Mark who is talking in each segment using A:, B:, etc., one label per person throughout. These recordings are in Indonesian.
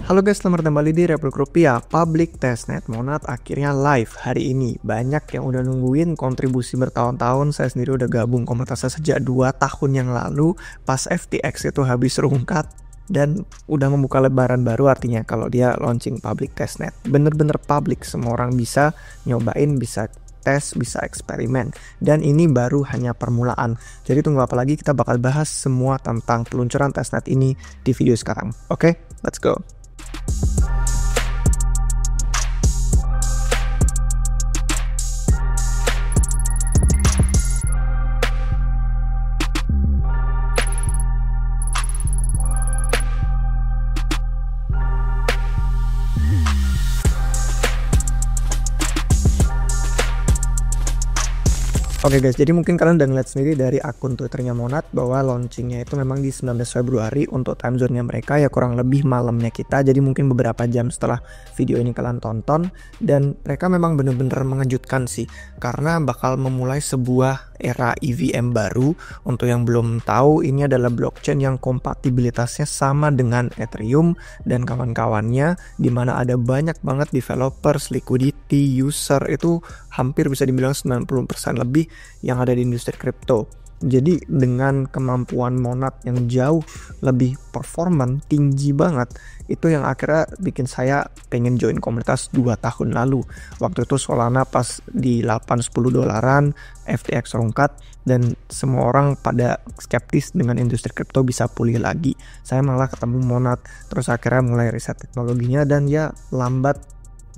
A: Halo guys, selamat kembali di Republik Rupiah. Public Testnet Monad akhirnya live hari ini. Banyak yang udah nungguin kontribusi bertahun-tahun. Saya sendiri udah gabung komunitasnya sejak 2 tahun yang lalu pas FTX itu habis rungkat dan udah membuka lebaran baru, artinya kalau dia launching Public Testnet. Bener-bener public, semua orang bisa nyobain, bisa tes, bisa eksperimen, dan ini baru hanya permulaan. Jadi tunggu apa lagi, kita bakal bahas semua tentang peluncuran testnet ini di video sekarang. Oke, let's go. Oke guys, jadi mungkin kalian udah ngeliat sendiri dari akun Twitternya Monad bahwa launchingnya itu memang di 19 Februari untuk time zone-nya mereka, ya kurang lebih malamnya kita, jadi mungkin beberapa jam setelah video ini kalian tonton. Dan mereka memang bener-bener mengejutkan sih, karena bakal memulai sebuah era EVM baru. Untuk yang belum tahu, ini adalah blockchain yang kompatibilitasnya sama dengan Ethereum dan kawan-kawannya, dimana ada banyak banget developers, liquidity, user, itu hampir bisa dibilang 90% lebih yang ada di industri kripto. Jadi dengan kemampuan Monad yang jauh lebih performan, tinggi banget, itu yang akhirnya bikin saya pengen join komunitas 2 tahun lalu. Waktu itu Solana pas di 8-10 dolaran, FTX rungkat, dan semua orang pada skeptis dengan industri kripto bisa pulih lagi. Saya malah ketemu Monad, terus akhirnya mulai riset teknologinya, dan ya lambat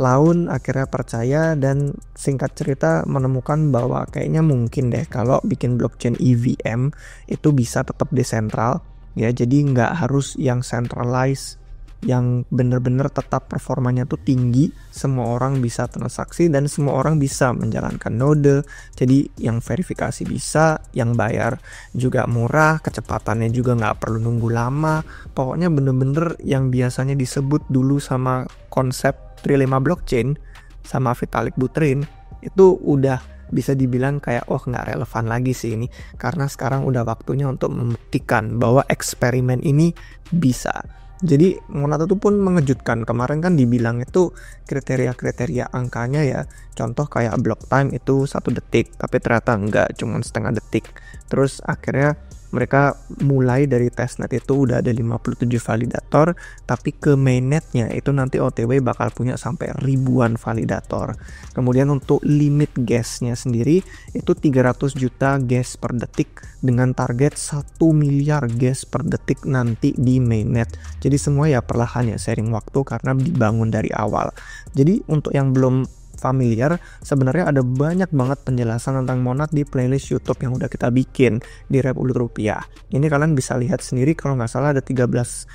A: laun akhirnya percaya, dan singkat cerita menemukan bahwa kayaknya mungkin deh kalau bikin blockchain EVM itu bisa tetap desentral ya, jadi nggak harus yang centralized, yang bener-bener tetap performanya tuh tinggi, semua orang bisa transaksi dan semua orang bisa menjalankan node. Jadi yang verifikasi bisa, yang bayar juga murah, kecepatannya juga nggak perlu nunggu lama. Pokoknya bener-bener yang biasanya disebut dulu sama konsep trilema blockchain sama Vitalik Buterin itu udah bisa dibilang kayak nggak relevan lagi sih ini, karena sekarang udah waktunya untuk membuktikan bahwa eksperimen ini bisa. Jadi Monad itu pun mengejutkan. Kemarin kan dibilang itu kriteria-kriteria angkanya ya, contoh kayak block time itu 1 detik, tapi ternyata enggak, cuma setengah detik. Terus akhirnya mereka mulai dari testnet itu udah ada 57 validator, tapi ke mainnetnya itu nanti OTW bakal punya sampai ribuan validator. Kemudian untuk limit gasnya sendiri itu 300 juta gas per detik dengan target 1 miliar gas per detik nanti di mainnet. Jadi semua ya perlahan ya, sharing waktu karena dibangun dari awal. Jadi untuk yang belum familiar, sebenarnya ada banyak banget penjelasan tentang Monad di playlist YouTube yang udah kita bikin di Republik Rupiah. Ini kalian bisa lihat sendiri, kalau nggak salah ada 13-14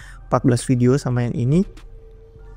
A: video sama yang ini.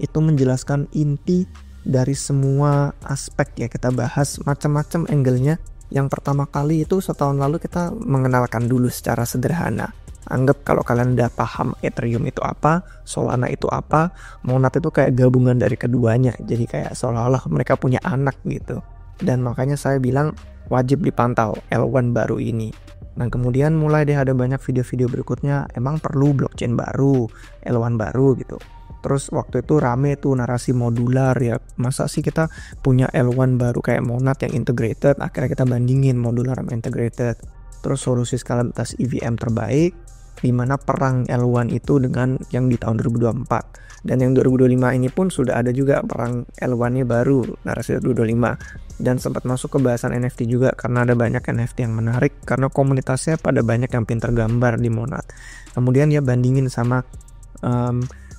A: Itu menjelaskan inti dari semua aspek ya, kita bahas macam-macam angle-nya. Yang pertama kali itu setahun lalu kita mengenalkan dulu secara sederhana. Anggap kalau kalian udah paham Ethereum itu apa, Solana itu apa, Monad itu kayak gabungan dari keduanya. Jadi kayak seolah-olah mereka punya anak gitu. Dan makanya saya bilang wajib dipantau L1 baru ini. Nah kemudian mulai deh ada banyak video-video berikutnya, emang perlu blockchain baru, L1 baru gitu. Terus waktu itu rame tuh narasi modular ya, masa sih kita punya L1 baru kayak Monad yang integrated, akhirnya kita bandingin modular sama integrated. Terus solusi skalabilitas EVM terbaik, dimana perang L1 itu dengan yang di tahun 2024, dan yang 2025 ini pun sudah ada juga perang L1-nya baru, narasi 2025, dan sempat masuk ke bahasan NFT juga karena ada banyak NFT yang menarik karena komunitasnya pada banyak yang pintar gambar di Monad. Kemudian ya bandingin sama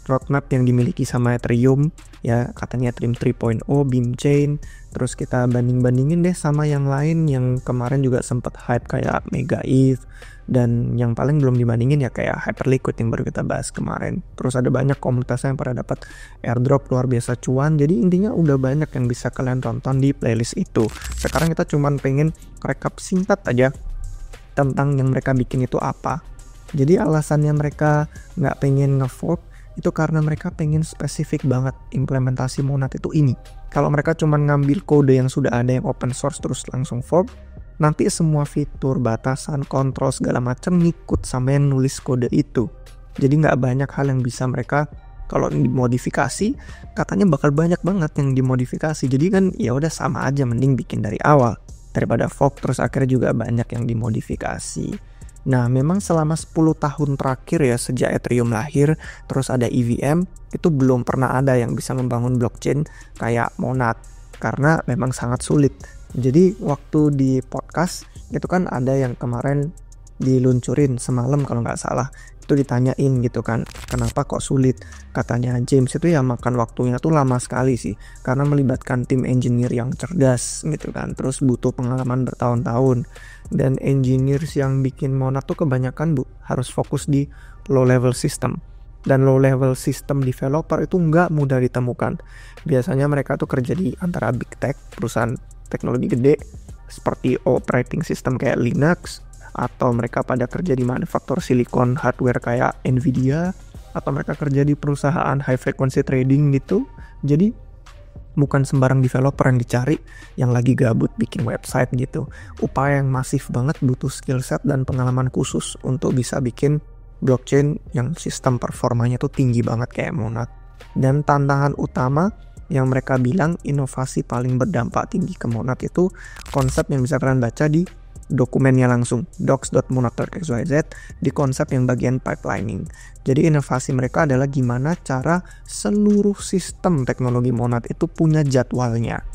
A: roadmap yang dimiliki sama Ethereum ya, katanya Ethereum 3.0, Beam Chain. Terus kita bandingin deh sama yang lain yang kemarin juga sempat hype kayak Mega ETH, dan yang paling belum dibandingin ya kayak Hyperliquid yang baru kita bahas kemarin. Terus ada banyak komunitas yang pada dapat airdrop luar biasa cuan. Jadi intinya udah banyak yang bisa kalian tonton di playlist itu. Sekarang kita cuman pengen rekap singkat aja tentang yang mereka bikin itu apa. Jadi alasannya mereka nggak pengen nge-fork itu karena mereka pengen spesifik banget implementasi Monad itu ini. Kalau mereka cuma ngambil kode yang sudah ada yang open source terus langsung fork, nanti semua fitur, batasan, kontrol segala macam ngikut sama yang nulis kode itu. Jadi nggak banyak hal yang bisa mereka Kalau dimodifikasi katanya bakal banyak banget yang dimodifikasi. Jadi kan ya udah sama aja, mending bikin dari awal daripada fork terus akhirnya juga banyak yang dimodifikasi. Nah, memang selama 10 tahun terakhir ya sejak Ethereum lahir terus ada EVM, itu belum pernah ada yang bisa membangun blockchain kayak Monad karena memang sangat sulit. Jadi waktu di podcast itu kan ada yang kemarin diluncurin semalam kalau nggak salah, itu ditanyain gitu kan, kenapa kok sulit? Katanya James itu ya makan waktunya tuh lama sekali sih, karena melibatkan tim engineer yang cerdas gitu kan, terus butuh pengalaman bertahun-tahun, dan engineers yang bikin Monad tuh kebanyakan harus fokus di low level system, dan low level system developer itu nggak mudah ditemukan. Biasanya mereka tuh kerja di antara big tech, perusahaan teknologi gede seperti operating system kayak Linux, atau mereka pada kerja di manufaktur silikon hardware kayak Nvidia, atau mereka kerja di perusahaan high frequency trading gitu. Jadi bukan sembarang developer yang dicari yang lagi gabut bikin website gitu. Upaya yang masif banget, butuh skill set dan pengalaman khusus untuk bisa bikin blockchain yang sistem performanya tuh tinggi banget kayak Monad. Dan tantangan utama yang mereka bilang inovasi paling berdampak tinggi ke Monad itu konsep yang bisa kalian baca di dokumennya langsung, docs.monad.xyz, di konsep yang bagian pipelining. Jadi inovasi mereka adalah gimana cara seluruh sistem teknologi Monad itu punya jadwalnya.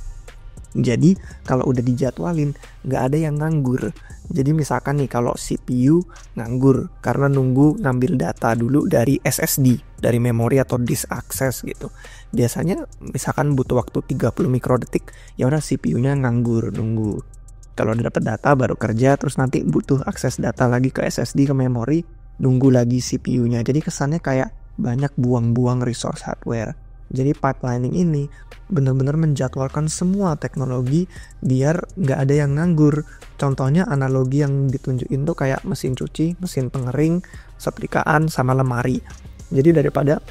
A: Jadi kalau udah dijadwalin nggak ada yang nganggur. Jadi misalkan nih kalau CPU nganggur karena nunggu ngambil data dulu dari SSD, dari memori atau disk access gitu. Biasanya misalkan butuh waktu 30 mikrodetik, ya udah CPU-nya nganggur nunggu. Kalau udah dapat data baru kerja, terus nanti butuh akses data lagi ke SSD, ke memori, nunggu lagi CPU-nya. Jadi kesannya kayak banyak buang-buang resource hardware. Jadi pipelining ini benar-benar menjadwalkan semua teknologi biar nggak ada yang nganggur. Contohnya analogi yang ditunjukin tuh kayak mesin cuci, mesin pengering, setrikaan, sama lemari. Jadi daripada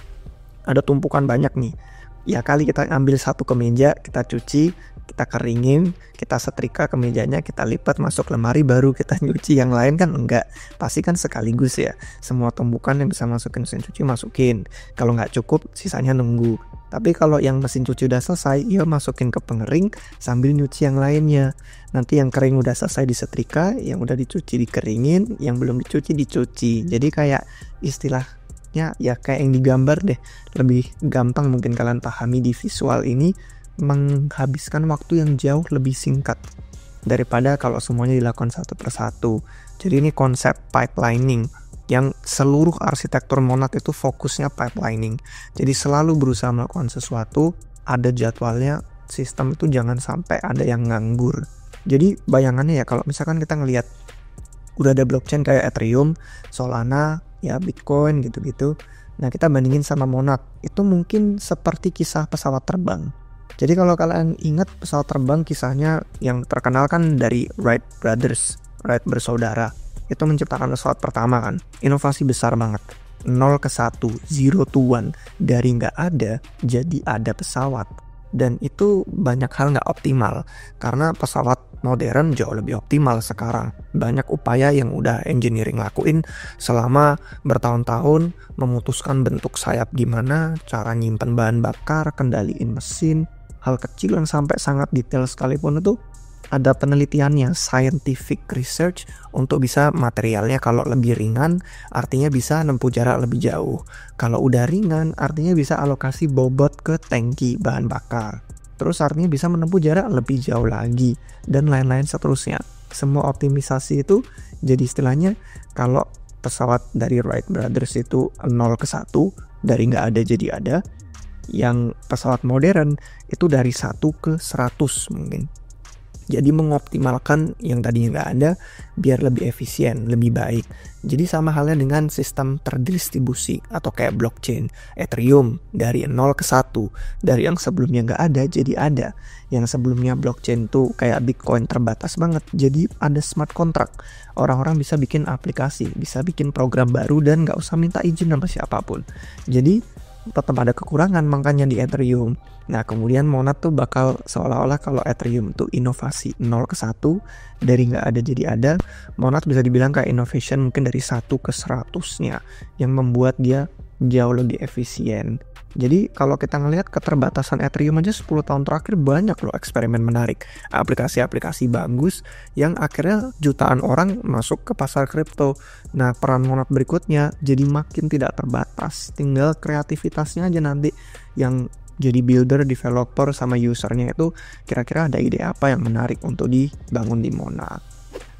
A: ada tumpukan banyak nih, ya kali kita ambil satu kemeja, kita cuci, kita keringin, kita setrika kemejanya, kita lipat masuk lemari, baru kita nyuci. Yang lain kan enggak, pasti kan sekaligus ya, semua tumpukan yang bisa masukin mesin cuci masukin, kalau nggak cukup sisanya nunggu. Tapi kalau yang mesin cuci udah selesai, ya masukin ke pengering sambil nyuci yang lainnya. Nanti yang kering udah selesai disetrika, yang udah dicuci dikeringin, yang belum dicuci dicuci. Jadi kayak istilahnya ya kayak yang digambar deh, lebih gampang mungkin kalian pahami di visual ini, menghabiskan waktu yang jauh lebih singkat daripada kalau semuanya dilakukan satu persatu. Jadi ini konsep pipelining yang seluruh arsitektur Monad itu fokusnya pipelining. Jadi selalu berusaha melakukan sesuatu, ada jadwalnya, sistem itu jangan sampai ada yang nganggur. Jadi bayangannya ya kalau misalkan kita ngelihat udah ada blockchain kayak Ethereum, Solana, ya Bitcoin gitu-gitu. Nah kita bandingin sama Monad, itu mungkin seperti kisah pesawat terbang. Jadi kalau kalian ingat pesawat terbang, kisahnya yang terkenal kan dari Wright Brothers, Wright bersaudara. Itu menciptakan pesawat pertama kan. Inovasi besar banget. 0 ke 1, 0 to 1. Dari nggak ada, jadi ada pesawat. Dan itu banyak hal nggak optimal. Karena pesawat modern jauh lebih optimal sekarang. Banyak upaya yang udah engineering lakuin selama bertahun-tahun, memutuskan bentuk sayap gimana, cara nyimpen bahan bakar, kendaliin mesin. Hal kecil yang sampai sangat detail sekalipun itu ada penelitiannya, scientific research, untuk bisa materialnya kalau lebih ringan artinya bisa nempuh jarak lebih jauh. Kalau udah ringan artinya bisa alokasi bobot ke tangki bahan bakar. Terus artinya bisa menempuh jarak lebih jauh lagi dan lain-lain seterusnya. Semua optimisasi itu jadi istilahnya kalau pesawat dari Wright Brothers itu 0 ke 1, dari nggak ada jadi ada. Yang pesawat modern itu dari 1 ke 100 mungkin. Jadi mengoptimalkan yang tadinya nggak ada biar lebih efisien, lebih baik. Jadi sama halnya dengan sistem terdistribusi atau kayak blockchain Ethereum, dari 0 ke 1, dari yang sebelumnya nggak ada jadi ada. Yang sebelumnya blockchain tuh kayak Bitcoin terbatas banget, jadi ada smart contract. Orang-orang bisa bikin aplikasi, bisa bikin program baru dan nggak usah minta izin sama siapapun. Jadi tetap ada kekurangan makanya di Ethereum. Nah kemudian Monad tuh bakal seolah-olah kalau Ethereum tuh inovasi 0 ke 1, dari nggak ada jadi ada. Monad bisa dibilang kayak innovation mungkin dari 1 ke 100-nya yang membuat dia jauh lebih efisien. Jadi kalau kita ngelihat keterbatasan Ethereum aja 10 tahun terakhir banyak loh eksperimen menarik. Aplikasi-aplikasi bagus yang akhirnya jutaan orang masuk ke pasar kripto. Nah, peran Monad berikutnya jadi makin tidak terbatas. Tinggal kreativitasnya aja nanti yang jadi builder, developer, sama usernya itu kira-kira ada ide apa yang menarik untuk dibangun di Monad.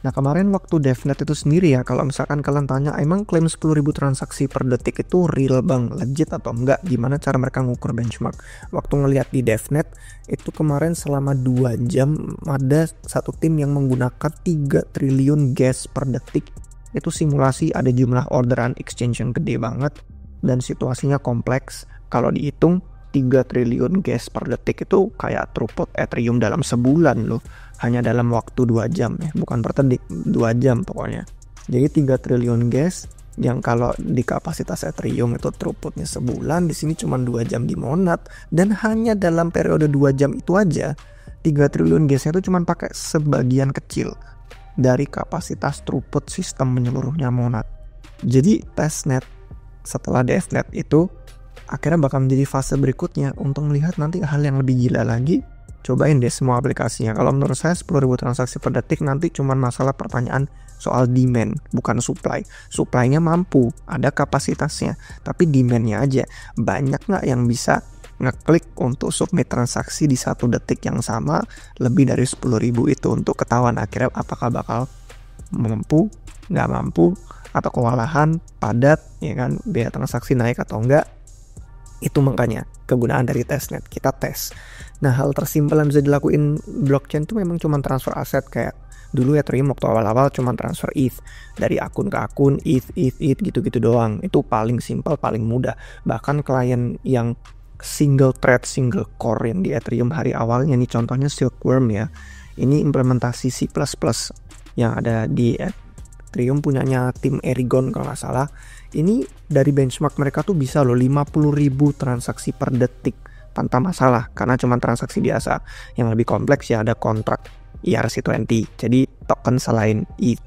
A: Nah, kemarin waktu DevNet itu sendiri ya, kalau misalkan kalian tanya, emang klaim 10.000 transaksi per detik itu real bang, legit atau enggak? Gimana cara mereka ngukur benchmark? Waktu ngelihat di DevNet, itu kemarin selama 2 jam ada satu tim yang menggunakan 3 triliun gas per detik. Itu simulasi ada jumlah orderan exchange yang gede banget, dan situasinya kompleks. Kalau dihitung, 3 triliun gas per detik itu kayak throughput Ethereum dalam sebulan loh. Hanya dalam waktu 2 jam ya, bukan per detik, 2 jam pokoknya. Jadi 3 triliun gas yang kalau di kapasitas Ethereum itu throughputnya sebulan, di sini cuma 2 jam di Monad, dan hanya dalam periode 2 jam itu aja 3 triliun gasnya itu cuma pakai sebagian kecil dari kapasitas throughput sistem menyeluruhnya Monad. Jadi testnet setelah DevNet itu akhirnya bakal menjadi fase berikutnya untuk melihat nanti hal yang lebih gila lagi. Cobain deh semua aplikasinya. Kalau menurut saya 10.000 transaksi per detik nanti cuma masalah pertanyaan soal demand, bukan supply. Supply-nya mampu, ada kapasitasnya, tapi demand-nya aja. Banyak nggak yang bisa ngeklik untuk submit transaksi di 1 detik yang sama lebih dari 10.000 itu untuk ketahuan akhirnya apakah bakal mampu, nggak mampu, atau kewalahan, padat, ya kan, biaya transaksi naik atau enggak. Itu makanya kegunaan dari testnet, kita tes. Nah, hal tersimpel yang bisa dilakuin blockchain itu memang cuma transfer aset. Kayak dulu Ethereum waktu awal-awal cuma transfer ETH dari akun ke akun, ETH gitu-gitu doang. Itu paling simpel, paling mudah. Bahkan klien yang single thread, single core yang di Ethereum hari awalnya, nih contohnya Silkworm ya. Ini implementasi C++ yang ada di Ethereum punyanya tim Erigon kalau nggak salah. Ini dari benchmark mereka tuh bisa loh 50.000 transaksi per detik tanpa masalah, karena cuma transaksi biasa. Yang lebih kompleks ya ada kontrak ERC20, jadi token selain ETH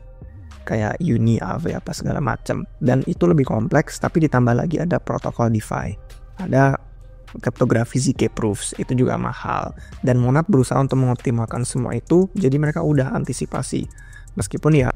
A: kayak Uni, Aave apa segala macam, dan itu lebih kompleks. Tapi ditambah lagi ada protokol DeFi, ada kriptografi ZK proofs, itu juga mahal, dan Monad berusaha untuk mengoptimalkan semua itu. Jadi mereka udah antisipasi, meskipun ya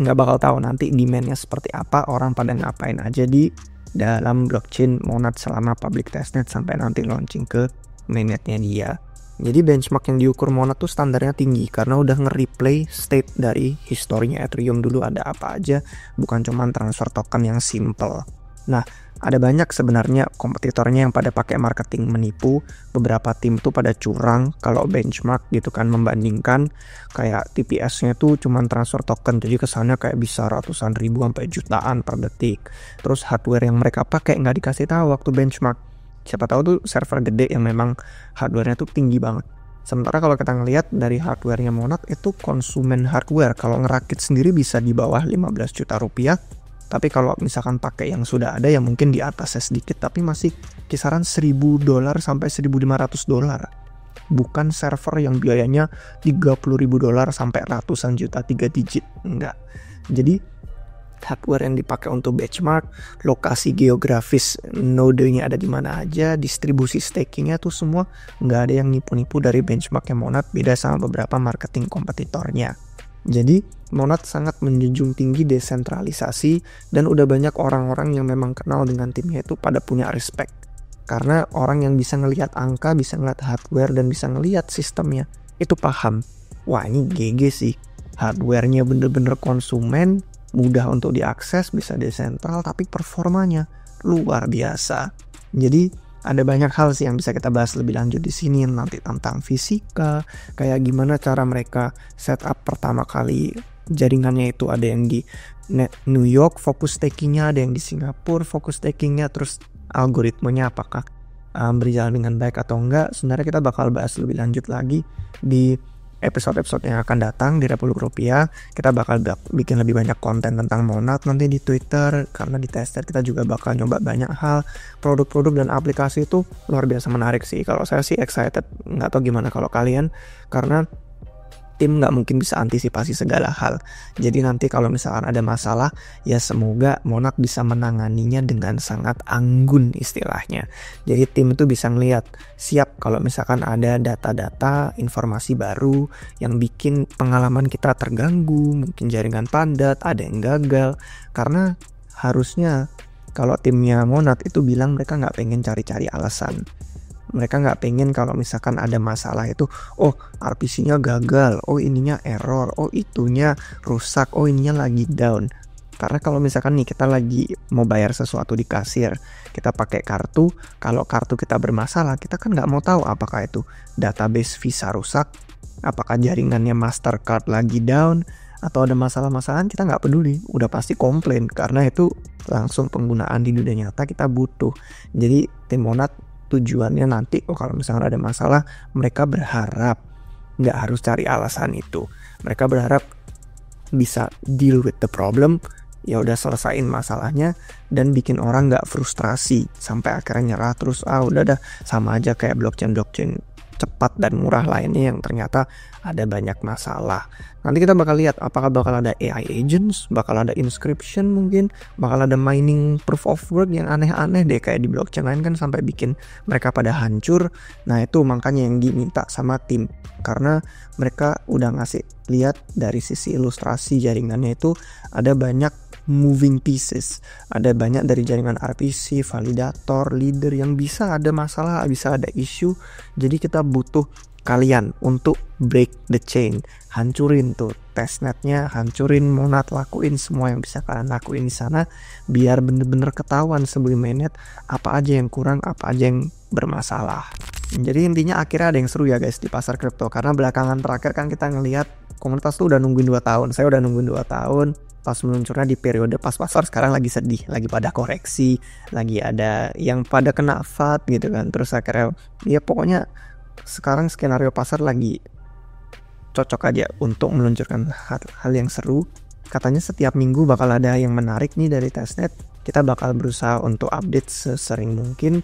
A: nggak bakal tahu nanti demandnya seperti apa, orang pada ngapain aja di dalam blockchain Monad selama public testnet sampai nanti launching ke mainnetnya dia. Jadi benchmark yang diukur Monad tuh standarnya tinggi karena udah nge-replay state dari historinya Ethereum dulu ada apa aja, bukan cuma transfer token yang simple. Nah, ada banyak sebenarnya kompetitornya yang pada pakai marketing menipu. Beberapa tim tuh pada curang kalau benchmark gitu kan, membandingkan kayak TPS-nya tuh cuman transfer token, jadi kesannya kayak bisa ratusan ribu sampai jutaan per detik. Terus hardware yang mereka pakai nggak dikasih tahu waktu benchmark. Siapa tahu tuh server gede yang memang hardware-nya tuh tinggi banget. Sementara kalau kita ngelihat dari hardware-nya Monad itu konsumen hardware kalau ngerakit sendiri bisa di bawah 15 juta rupiah. Tapi kalau misalkan pakai yang sudah ada ya mungkin di atasnya sedikit, tapi masih kisaran $1.000 sampai $1.500. Bukan server yang biayanya $30.000 sampai ratusan juta 3 digit, enggak. Jadi hardware yang dipakai untuk benchmark, lokasi geografis node-nya ada di mana aja, distribusi stakingnya tuh semua nggak ada yang nipu-nipu dari benchmarknya Monad, beda sama beberapa marketing kompetitornya. Jadi Monad sangat menjunjung tinggi desentralisasi, dan udah banyak orang-orang yang memang kenal dengan timnya itu pada punya respect. Karena orang yang bisa ngelihat angka, bisa ngelihat hardware, dan bisa ngelihat sistemnya, itu paham. Wah, ini GG sih. Hardware-nya bener-bener konsumen, mudah untuk diakses, bisa desentral, tapi performanya luar biasa. Jadi ada banyak hal sih yang bisa kita bahas lebih lanjut di sini, nanti tentang fisika, kayak gimana cara mereka setup pertama kali jaringannya itu, ada yang di New York fokus stakingnya, ada yang di Singapura fokus stakingnya, terus algoritmenya apakah berjalan dengan baik atau enggak. Sebenarnya kita bakal bahas lebih lanjut lagi di episode-episode yang akan datang di Republik Rupiah. Kita bakal bikin lebih banyak konten tentang Monad nanti di Twitter, karena di tester kita juga bakal nyoba banyak hal, produk-produk dan aplikasi itu luar biasa menarik sih. Kalau saya sih excited, nggak tahu gimana kalau kalian, karena tim nggak mungkin bisa antisipasi segala hal. Jadi nanti kalau misalkan ada masalah, ya semoga Monat bisa menanganinya dengan sangat anggun istilahnya. Jadi tim itu bisa ngelihat siap kalau misalkan ada data-data informasi baru yang bikin pengalaman kita terganggu, mungkin jaringan padat, ada yang gagal. Karena harusnya kalau timnya Monat itu bilang mereka nggak pengen cari-cari alasan. Mereka nggak pengen kalau misalkan ada masalah itu, oh RPC-nya gagal, oh ininya error, oh itunya rusak, oh ininya lagi down. Karena kalau misalkan nih kita lagi mau bayar sesuatu di kasir, kita pakai kartu, kalau kartu kita bermasalah, kita kan nggak mau tahu apakah itu database Visa rusak, apakah jaringannya Mastercard lagi down, atau ada masalah-masalahan, kita nggak peduli, udah pasti komplain, karena itu langsung penggunaan di dunia nyata kita butuh. Jadi tim Monat tujuannya nanti, kalau misalnya ada masalah, mereka berharap nggak harus cari alasan itu. Mereka berharap bisa deal with the problem, ya udah selesaiin masalahnya dan bikin orang nggak frustrasi sampai akhirnya nyerah terus, udah dah sama aja kayak blockchain cepat dan murah lainnya yang ternyata ada banyak masalah. Nanti kita bakal lihat apakah bakal ada AI agents, bakal ada inscription mungkin, bakal ada mining proof of work yang aneh-aneh deh kayak di blockchain lain kan sampai bikin mereka pada hancur. Nah itu makanya yang diminta sama tim, karena mereka udah ngasih lihat dari sisi ilustrasi jaringannya itu ada banyak moving pieces, ada banyak dari jaringan RPC, validator, leader yang bisa ada masalah, bisa ada isu. Jadi kita butuh kalian untuk break the chain, hancurin tuh testnetnya, hancurin Monat, lakuin semua yang bisa kalian lakuin di sana biar bener-bener ketahuan sebelum mainnet apa aja yang kurang, apa aja yang bermasalah. Jadi intinya akhirnya ada yang seru ya guys di pasar kripto, karena belakangan terakhir kan kita ngelihat komunitas tuh udah nungguin 2 tahun, saya udah nungguin 2 tahun pas meluncurnya di periode pas pasar sekarang lagi sedih, lagi pada koreksi, lagi ada yang pada kena FAT gitu kan. Terus akhirnya ya pokoknya sekarang skenario pasar lagi cocok aja untuk meluncurkan hal yang seru. Katanya setiap minggu bakal ada yang menarik nih dari testnet. Kita bakal berusaha untuk update sesering mungkin,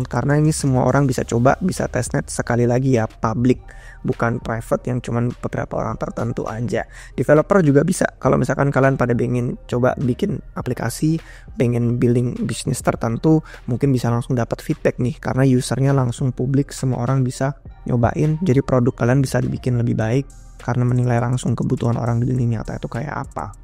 A: karena ini semua orang bisa coba, bisa testnet sekali lagi ya, public, bukan private yang cuman beberapa orang tertentu aja. Developer juga bisa, kalau misalkan kalian pada pengen coba bikin aplikasi, pengen building bisnis tertentu, mungkin bisa langsung dapat feedback nih, karena usernya langsung publik, semua orang bisa nyobain, jadi produk kalian bisa dibikin lebih baik karena menilai langsung kebutuhan orang di dunia nyata itu kayak apa.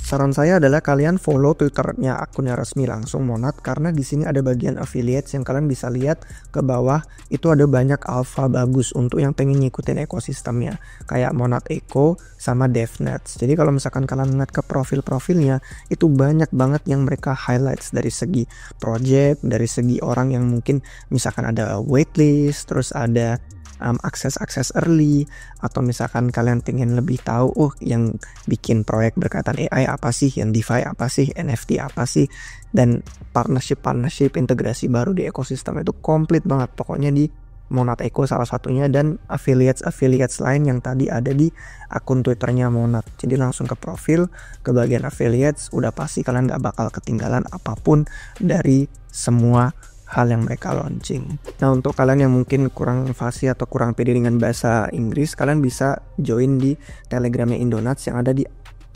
A: Saran saya adalah kalian follow Twitternya akunnya resmi langsung Monat, karena di sini ada bagian affiliates yang kalian bisa lihat ke bawah, itu ada banyak alpha bagus untuk yang pengen ngikutin ekosistemnya kayak Monat Eco sama DevNets. Jadi kalau misalkan kalian ngeliat ke profil-profilnya itu banyak banget yang mereka highlights dari segi project, dari segi orang yang mungkin misalkan ada waitlist, terus ada akses early, atau misalkan kalian pengen lebih tahu yang bikin proyek berkaitan AI apa sih, yang DeFi apa sih, NFT apa sih, dan partnership integrasi baru di ekosistem itu komplit banget pokoknya di Monat Eco salah satunya, dan affiliates lain yang tadi ada di akun Twitternya Monat. Jadi langsung ke profil, ke bagian affiliates, udah pasti kalian gak bakal ketinggalan apapun dari semua hal yang mereka launching. Nah untuk kalian yang mungkin kurang fasih atau kurang pede dengan bahasa Inggris, kalian bisa join di Telegramnya Indonats yang ada di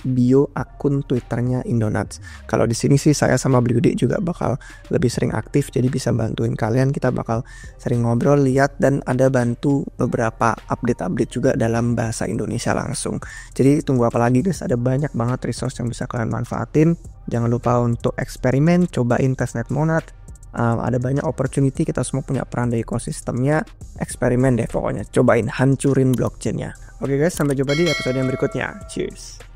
A: bio akun Twitternya Indonats. Kalau di sini sih saya sama Bliudi juga bakal lebih sering aktif, jadi bisa bantuin kalian. Kita bakal sering ngobrol, lihat, dan ada bantu beberapa update juga dalam bahasa Indonesia langsung. Jadi tunggu apa lagi guys, ada banyak banget resource yang bisa kalian manfaatin. Jangan lupa untuk eksperimen, cobain testnet Monat. Ada banyak opportunity, kita semua punya peran di ekosistemnya. Eksperimen deh pokoknya, cobain, hancurin blockchainnya. Oke guys, sampai jumpa di episode yang berikutnya. Cheers.